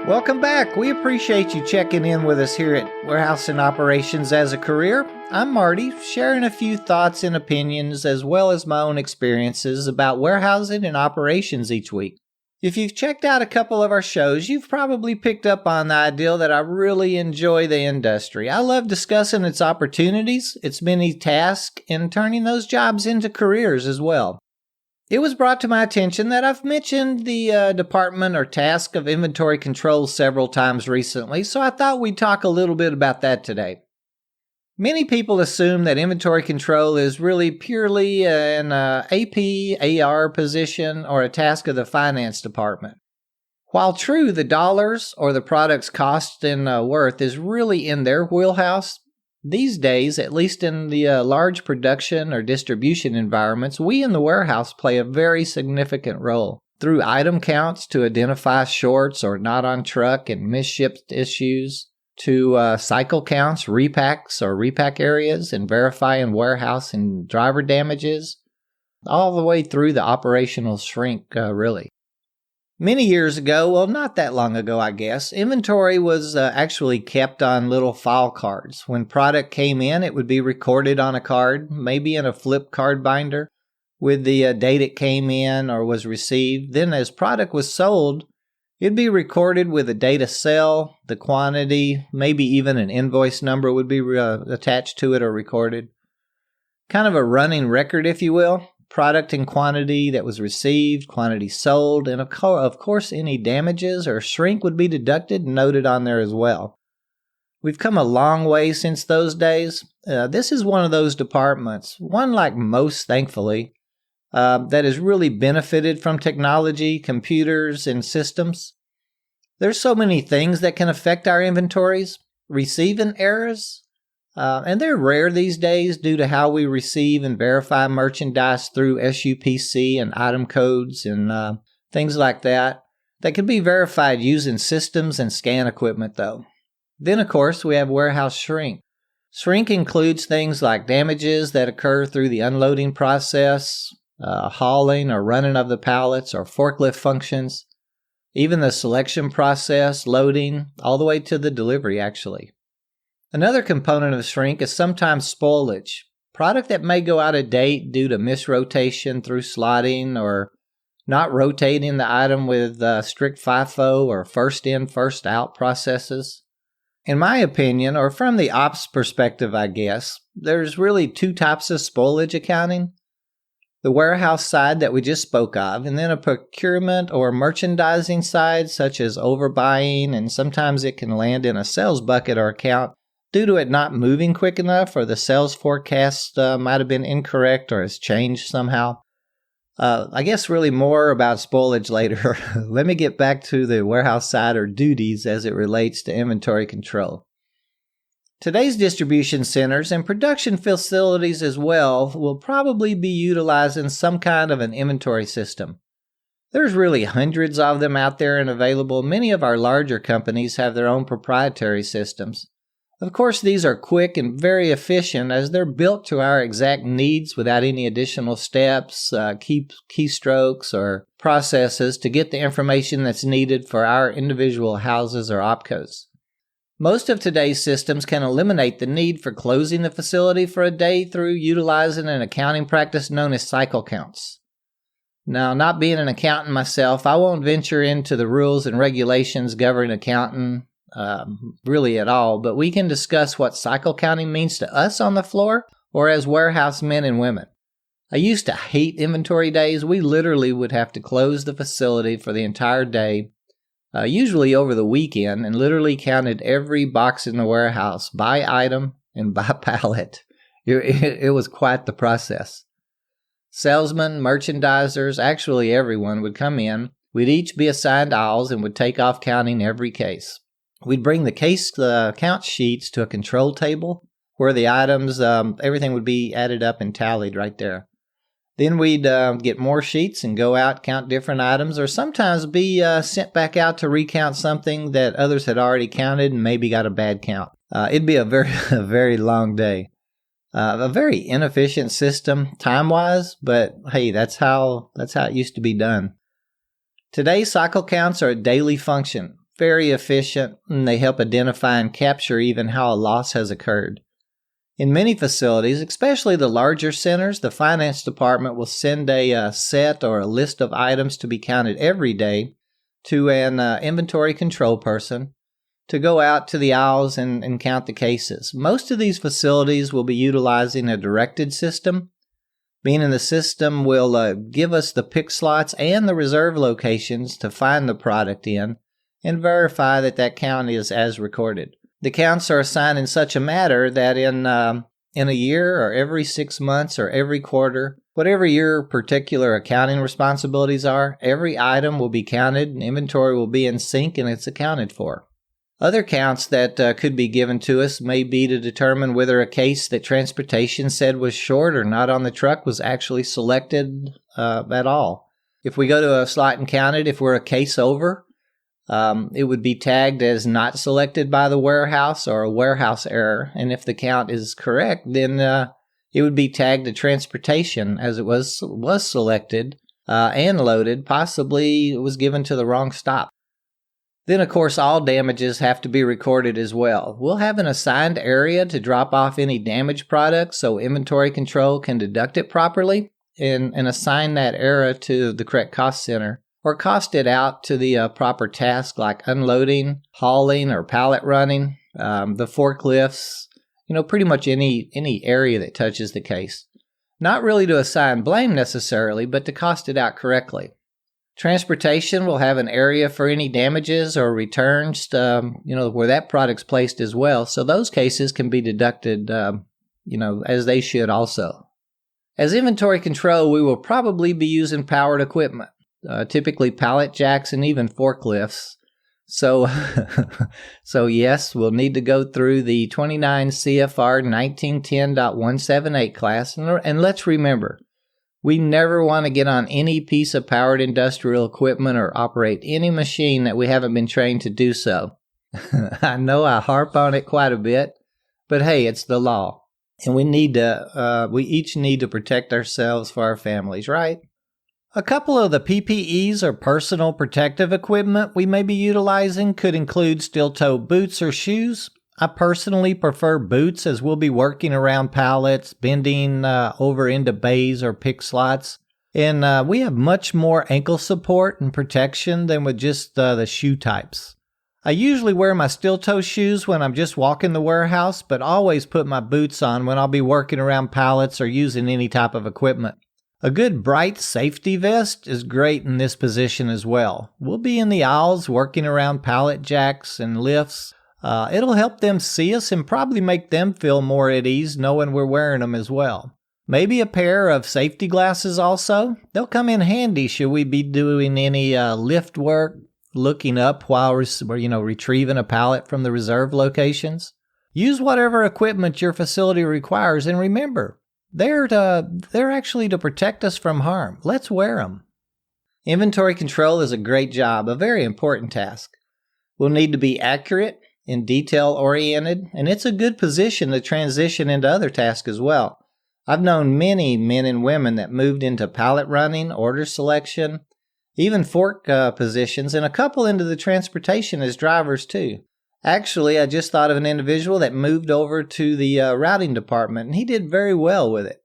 Welcome back. We appreciate you checking in with us here at Warehouse and Operations as a Career. I'm Marty, sharing a few thoughts and opinions as well as my own experiences about warehousing and operations each week. If you've checked out a couple of our shows, you've probably picked up on the idea that I really enjoy the industry. I love discussing its opportunities, its many tasks, and turning those jobs into careers as well. It was brought to my attention that I've mentioned the department or task of inventory control several times recently, so I thought we'd talk a little bit about that today. Many people assume that inventory control is really purely an AP, AR position or a task of the finance department. While true, the dollars or the product's cost and worth is really in their wheelhouse, these days, at least in the large production or distribution environments, we in the warehouse play a very significant role. Through item counts to identify shorts or not on truck and misshipped issues, to cycle counts, repacks or repack areas, and verifying warehouse and driver damages, all the way through the operational shrink, really. Many years ago, well, not that long ago, I guess, inventory was actually kept on little file cards. When product came in, it would be recorded on a card, maybe in a flip card binder, with the date it came in or was received. Then as product was sold, it'd be recorded with the date of sale, the quantity, maybe even an invoice number would be attached to it or recorded. Kind of a running record, if you will. Product and quantity that was received, quantity sold, and of course any damages or shrink would be deducted and noted on there as well. We've come a long way since those days. This is one of those departments, one like most, thankfully, that has really benefited from technology, computers, and systems. There's so many things that can affect our inventories, receiving errors, and they're rare these days due to how we receive and verify merchandise through SUPC and item codes and things like that. That can be verified using systems and scan equipment, though. Then, of course, we have warehouse shrink. Shrink includes things like damages that occur through the unloading process, hauling or running of the pallets or forklift functions, even the selection process, loading, all the way to the delivery, actually. Another component of shrink is sometimes spoilage, product that may go out of date due to misrotation through slotting or not rotating the item with strict FIFO or first in, first out processes. In my opinion, or from the ops perspective, I guess, there's really two types of spoilage accounting. The warehouse side that we just spoke of, and then a procurement or merchandising side such as overbuying, and sometimes it can land in a sales bucket or account due to it not moving quick enough, or the sales forecast might have been incorrect or has changed somehow. I guess really more about spoilage later. Let me get back to the warehouse side or duties as it relates to inventory control. Today's distribution centers and production facilities as well will probably be utilizing some kind of an inventory system. There's really hundreds of them out there and available. Many of our larger companies have their own proprietary systems. Of course, these are quick and very efficient as they're built to our exact needs without any additional steps, keystrokes, or processes to get the information that's needed for our individual houses or opcos. Most of today's systems can eliminate the need for closing the facility for a day through utilizing an accounting practice known as cycle counts. Now, not being an accountant myself, I won't venture into the rules and regulations governing accounting really at all, but we can discuss what cycle counting means to us on the floor or as warehouse men and women. I used to hate inventory days. We literally would have to close the facility for the entire day, usually over the weekend, and literally counted every box in the warehouse by item and by pallet. It was quite the process. Salesmen, merchandisers, actually everyone would come in. We'd each be assigned aisles and would take off counting every case. We'd bring the case count sheets to a control table where the items, everything would be added up and tallied right there. Then we'd get more sheets and go out, count different items, or sometimes be sent back out to recount something that others had already counted and maybe got a bad count. It'd be a very long day. A very inefficient system time-wise, but hey, that's how it used to be done. Today, cycle counts are a daily function. very efficient, and they help identify and capture even how a loss has occurred. In many facilities, especially the larger centers, the finance department will send a set or a list of items to be counted every day to an inventory control person to go out to the aisles and count the cases. Most of these facilities will be utilizing a directed system, meaning the system will give us the pick slots and the reserve locations to find the product in and verify that that count is as recorded. The counts are assigned in such a manner that in a year or every 6 months or every quarter, whatever your particular accounting responsibilities are, every item will be counted and inventory will be in sync and it's accounted for. Other counts that could be given to us may be to determine whether a case that transportation said was short or not on the truck was actually selected at all. If we go to a slot and count it, if we're a case over, it would be tagged as not selected by the warehouse or a warehouse error. And if the count is correct, then it would be tagged to transportation as it was selected and loaded. Possibly it was given to the wrong stop. Then, of course, all damages have to be recorded as well. We'll have an assigned area to drop off any damaged products so inventory control can deduct it properly and assign that error to the correct cost center, or cost it out to the proper task like unloading, hauling, or pallet running, the forklifts, pretty much any area that touches the case. Not really to assign blame necessarily, but to cost it out correctly. Transportation will have an area for any damages or returns, where that product's placed as well. So those cases can be deducted, as they should also. As inventory control, we will probably be using powered equipment. Typically pallet jacks and even forklifts. So yes, we'll need to go through the 29 CFR 1910.178 class. And let's remember, we never want to get on any piece of powered industrial equipment or operate any machine that we haven't been trained to do so. I know I harp on it quite a bit, but hey, it's the law. And we each need to protect ourselves for our families, right? A couple of the PPEs or personal protective equipment we may be utilizing could include steel-toe boots or shoes. I personally prefer boots as we'll be working around pallets, bending over into bays or pick slots. And we have much more ankle support and protection than with just the shoe types. I usually wear my steel-toe shoes when I'm just walking the warehouse, but always put my boots on when I'll be working around pallets or using any type of equipment. A good bright safety vest is great in this position as well. We'll be in the aisles working around pallet jacks and lifts. It'll help them see us and probably make them feel more at ease knowing we're wearing them as well. Maybe a pair of safety glasses also. They'll come in handy should we be doing any lift work, looking up while we're retrieving a pallet from the reserve locations. Use whatever equipment your facility requires, and remember, they're actually to protect us from harm. Let's wear them. Inventory control is a great job, a very important task. We'll need to be accurate and detail-oriented, and it's a good position to transition into other tasks as well. I've known many men and women that moved into pallet running, order selection, even fork positions, and a couple into the transportation as drivers too. Actually, I just thought of an individual that moved over to the routing department, and he did very well with it.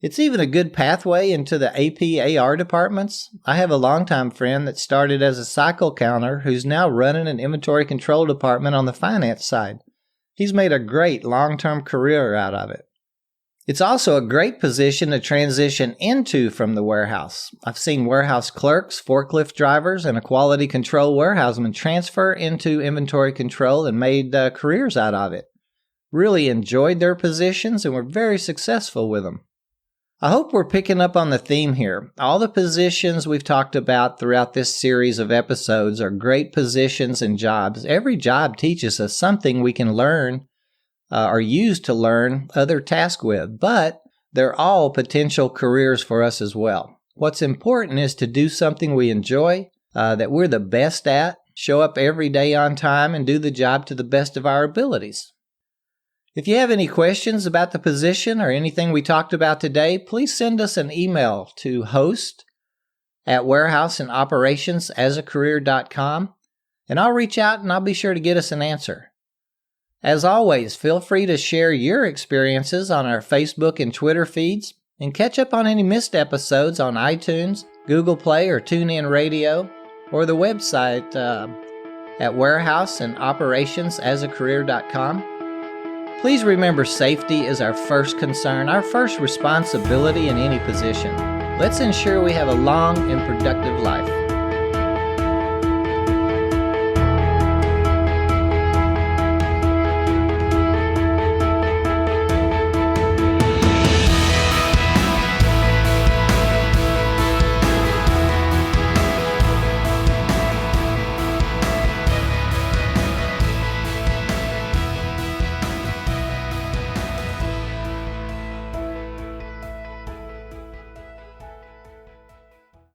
It's even a good pathway into the AP/AR departments. I have a longtime friend that started as a cycle counter who's now running an inventory control department on the finance side. He's made a great long-term career out of it. It's also a great position to transition into from the warehouse. I've seen warehouse clerks, forklift drivers, and a quality control warehouseman transfer into inventory control and made careers out of it. Really enjoyed their positions and were very successful with them. I hope we're picking up on the theme here. All the positions we've talked about throughout this series of episodes are great positions and jobs. Every job teaches us something we can learn or use to learn other tasks with, but they're all potential careers for us as well. What's important is to do something we enjoy, that we're the best at, show up every day on time, and do the job to the best of our abilities. If you have any questions about the position or anything we talked about today, please send us an email to host@warehouseandoperationsasacareer.com. and I'll reach out and I'll be sure to get us an answer. As always, feel free to share your experiences on our Facebook and Twitter feeds, and catch up on any missed episodes on iTunes, Google Play, or TuneIn Radio, or the website at wheelhouseandoperationsasacareer.com. Please remember, safety is our first concern, our first responsibility in any position. Let's ensure we have a long and productive life.